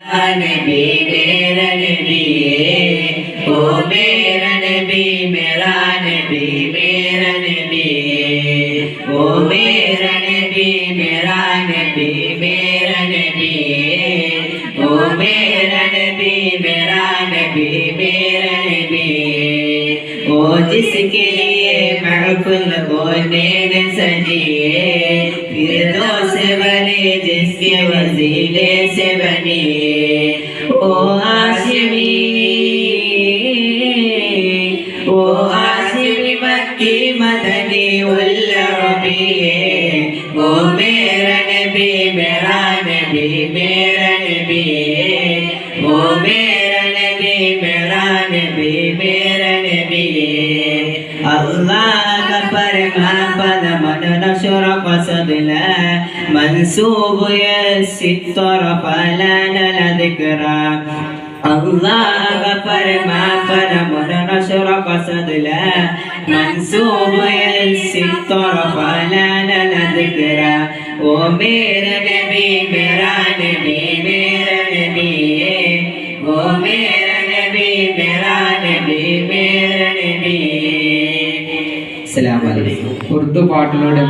नबी मेरा नबी ओ मेरा नबी मेरा नबी मेरा नबी ओ मेरा नबी मेरा नबी मेरा नबी ओ मेरा नबी मेरा नबी मेरा नबी ओ जिसके लिए महफिल होने न सजिए फिरदौस से बने जिसके वसीले से बनी ओ आशिमी मक्की मदनी उल अरबी ओ मेरा नबी मेरा नबी मेरा नबी ओ मेरा नबी मेरा नबी मेरा नबी अल्लाह का फरमा पद मन नशर कसदला मंसूब यसितर फलन लذكरा अल्लाह का फरमा पद मन नशर कसदला मंसूब यसितर फलन लذكरा ओ मेरा नबी मेरा नबी मेरा नबी ओ मेरा नबी मेरा नबी मेरा नबी. अस्सलाम वालेकुम. ഉറുദു പാട്ടിലൂടെ